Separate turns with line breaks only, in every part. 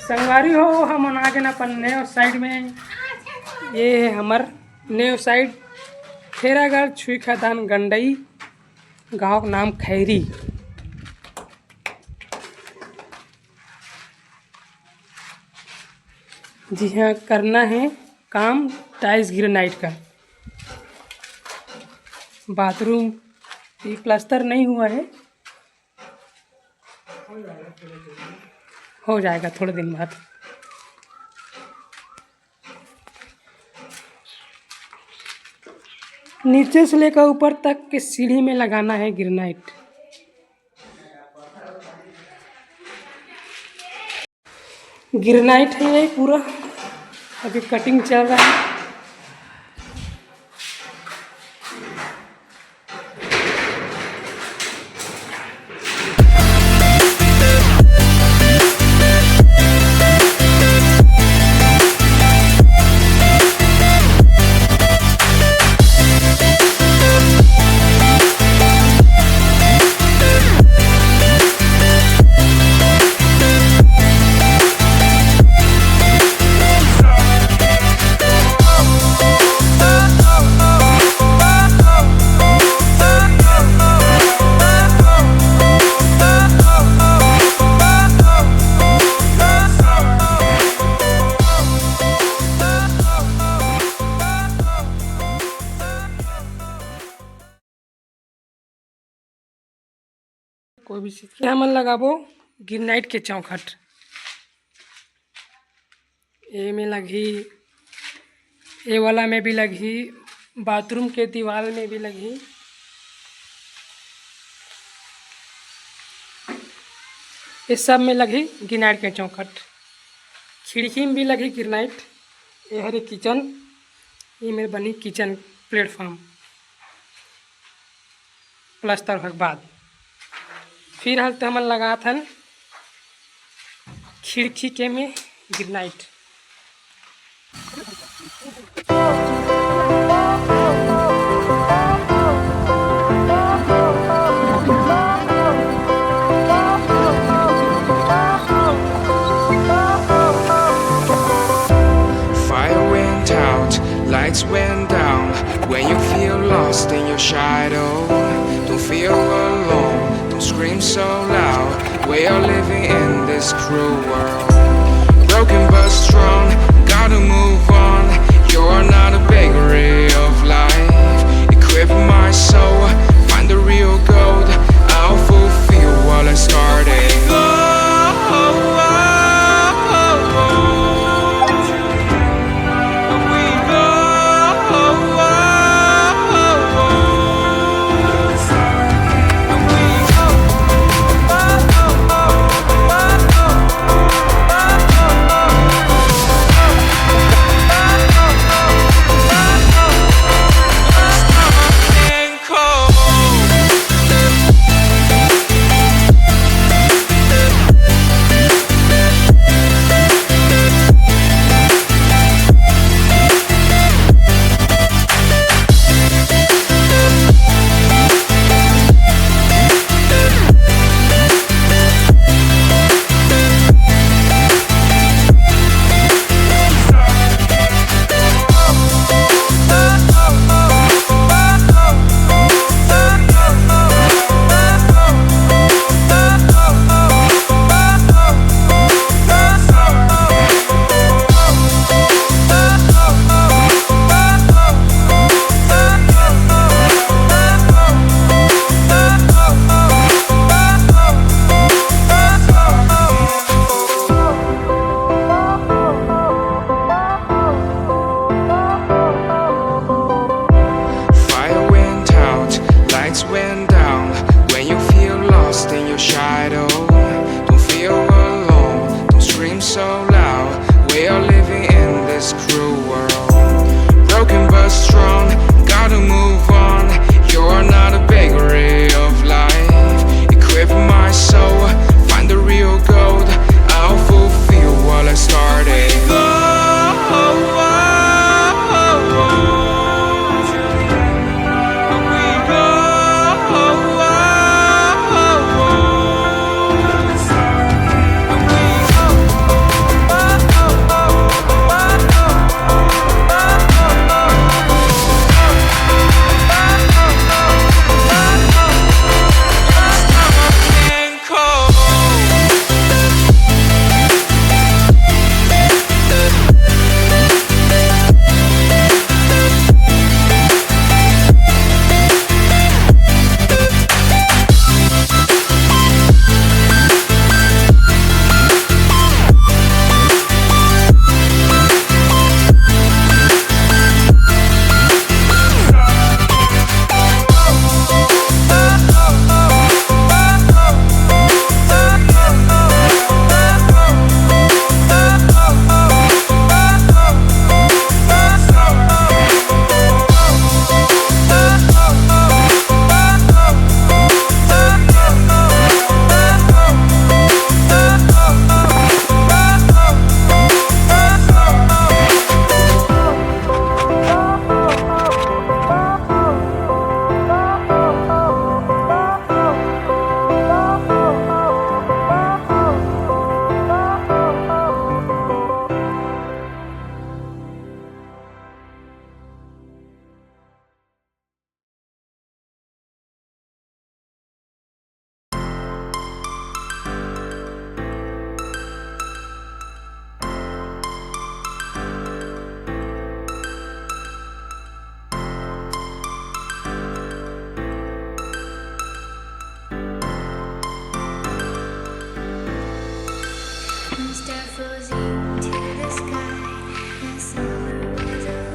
संगवारी हो हम आगे ना अपन नए साइड में ये है हमार नए साइड खेरागढ़ छुई खदान गंडई गांव का नाम खैरी। जी हाँ, करना है काम टाइल्स ग्रेनाइट का। बाथरूम ये प्लास्टर नहीं हुआ है, हो जाएगा थोड़े दिन बाद। नीचे से लेकर ऊपर तक के सीढ़ी में लगाना है ग्रेनाइट। ग्रेनाइट है ये पूरा, अभी कटिंग चल रहा है। कोई भी चीज़ क्या मन लगाबो ग्रेनाइट के चौखट ए में लगी, ए वाला में भी लगी, बाथरूम के दीवार में भी लगी। इस सब में लगी ग्रेनाइट के चौखट। खिड़की में भी लगी ग्रेनाइट। ये हरे किचन, ये मेरे बनी किचन प्लेटफॉर्म प्लास्टर के बाद फिर हाल तो हमन लगा था खिड़की के में granite.
Fire went out, lights went down. When you feel lost in your shadow, don't feel alone. Scream so loud, we are living in this cruel world. Broken but strong, gotta move on. You're not a bakery of life. Equip my soul, find the real gold. I'll fulfill what I started. Cold.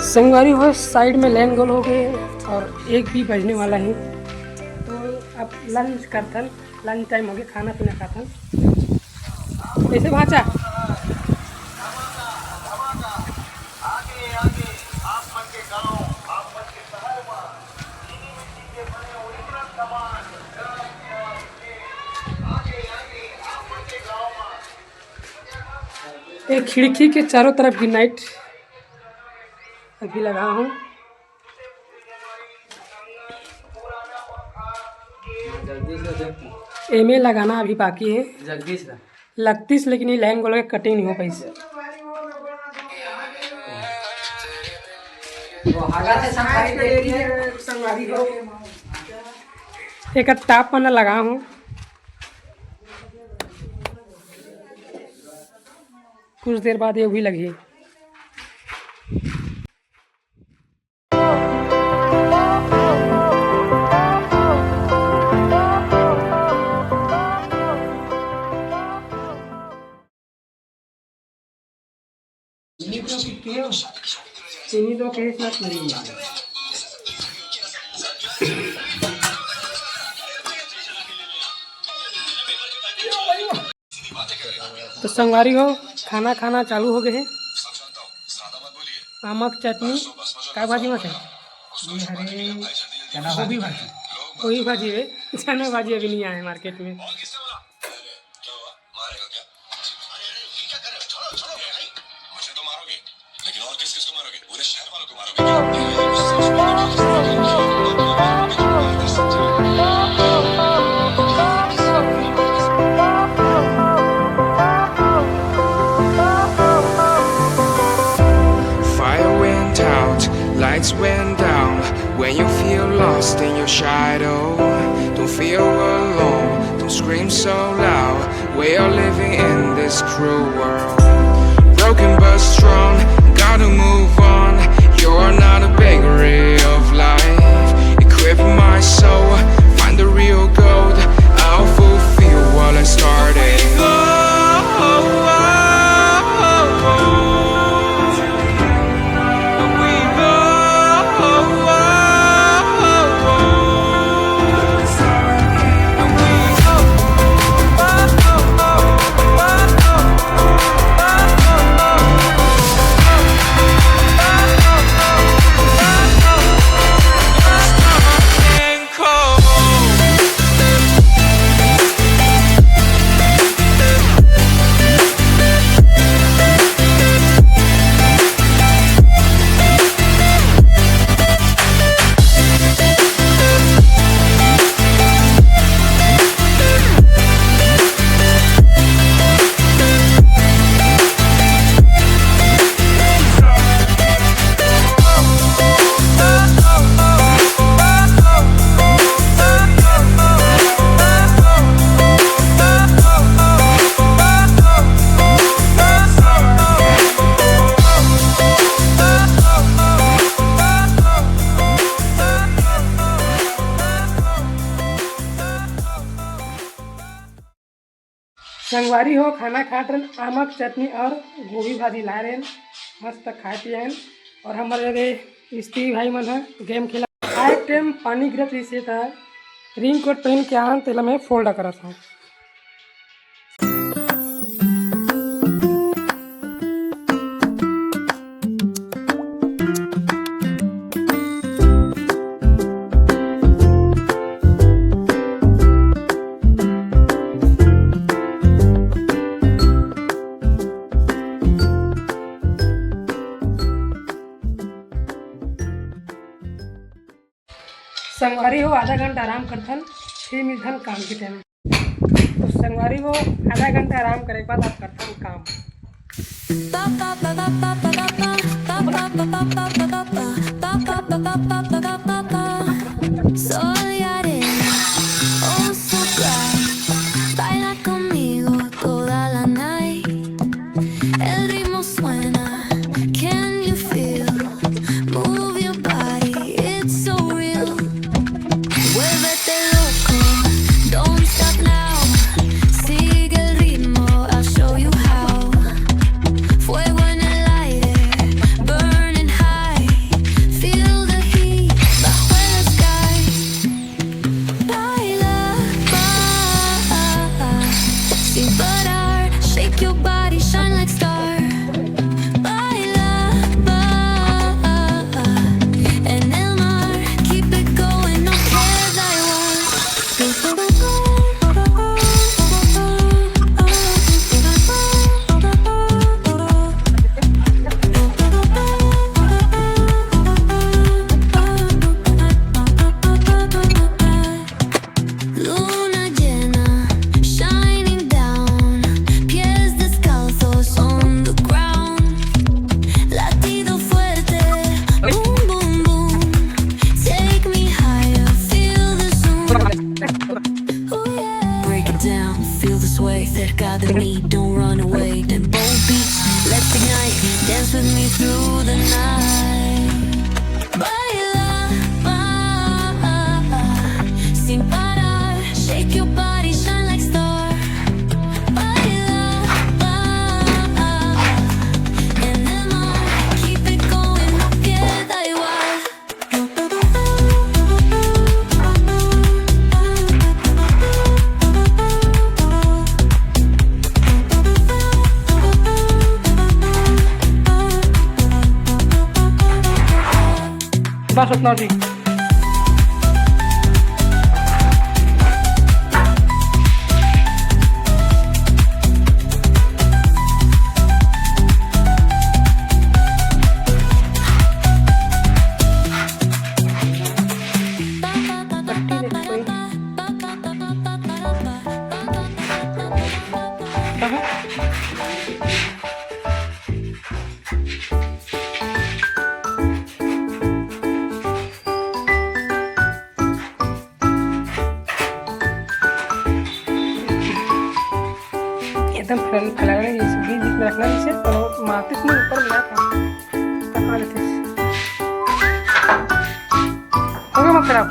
संगवारी हो side में लेन गोल हो गए और 1 भी बजने वाला है। तो अब लंच करथन, लंच टाइम हो गया, खाना पीना खाथन। कैसे भाचा एक खिड़की के चारों तरफ की लाइट अभी लगा हूँ। एमे लगाना अभी बाकी है, लगतीस, लेकिन ये लाइन को लगे कटिंग नहीं हो पाई से। एक टाप पन्ना लगा हूँ, कुछ देर बाद ये भी लगी। चीनी तो के साथ नहीं है। तो संगवारी हो खाना खाना चालू हो गए हैं। नमक चटनी क्या भाजी में है? वही भाजी है, चना भाजी अभी नहीं आए मार्केट में।
Lights went down when you feel lost in your shadow. Don't feel alone, don't scream so loud. We are living in this cruel world. Broken but strong, gotta move on. You're not a bakery of life. Equip my soul, find the real gold. I'll fulfill what I started.
संगवारी हो खाना खाट रहे, आमक चटनी और गोभी भाजी ला रहे, मस्त खाए पिए। और हमारे स्त्री भाई मन है गेम खेला। आए टाइम पानी गिरत रही था, रिंग कोट पहन के आन तेला में फोल्ड करा था। संगवारी हो आधा घंटा आराम करथन, फिर मिलथन काम के टाइम। तो संगवारी हो आधा घंटा आराम करे के बाद आप करथन काम।
shake your body, shine like star. Baila, en el mar, keep it going, no queda igual. Luna llena, shining down, pies descalzos on the ground. Latido fuerte, boom, boom, boom. Take me higher, feel the zoom. Oh yeah. Break it down, feel the sway. Cerca de mí, don't run away. Then bold beats, let's ignite. Dance with me through the night. Baila, sin parar. Shake your body, shine like star. Baila, en el mar, keep it going, no queda igual.
बस उतना जी। एकदम फैला रहे हैं, बीच में रखना इसे और मारते नहीं ऊपर मिला था देते हो गया मत खराब।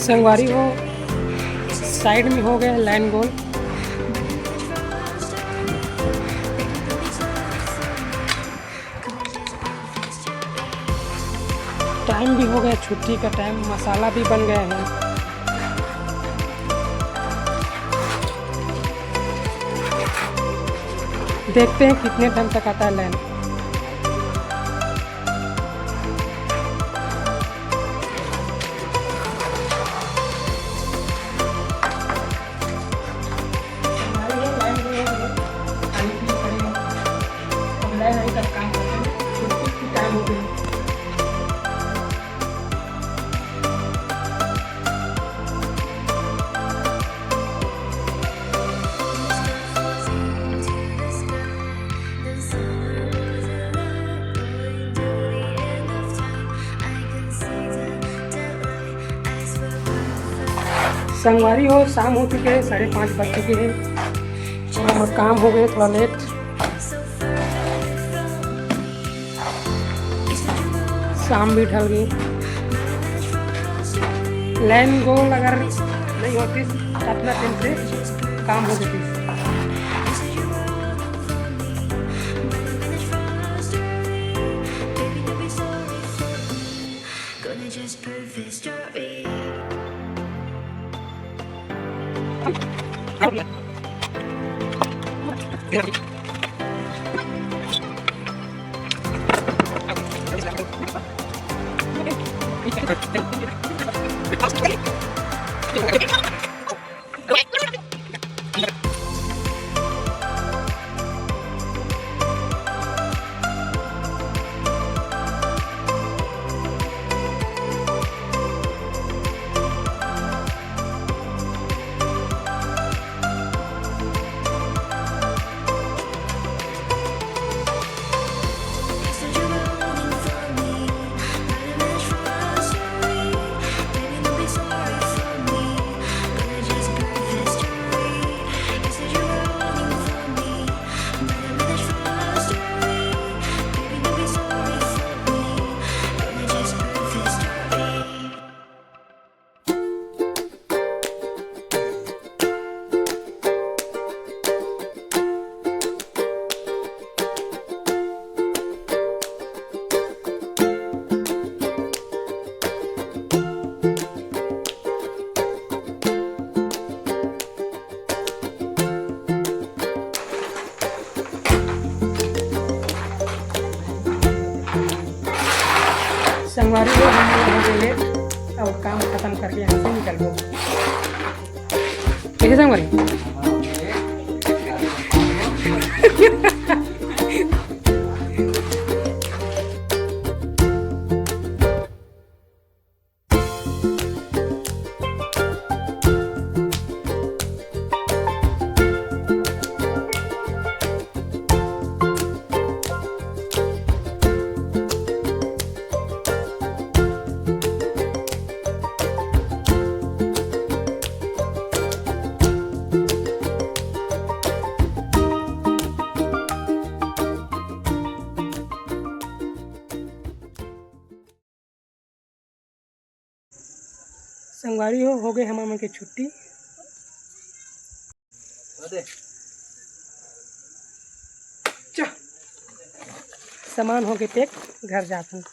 संगवारी हो साइड में हो गया लाइन गोल। टाइम भी हो गया छुट्टी का टाइम, मसाला भी बन गया है। देखते हैं कितने टाइम तक आता है लाइन। संगवारी हो शाम हो चुके हैं, 5:30 बज चुके हैं और हमारा काम हो गए थोड़ा लेट। शाम भी ढल गई। लाइन गोल अगर नहीं होती इतना दिन से काम हो जाती। संगवारी हो हम लोग हो गए लेट और काम खत्म करके यहाँ से निकल गए। कैसे संगवारी? संगवारी हो गए हमारे की छुट्टी। सामान हो गए पैक, घर जाते हैं।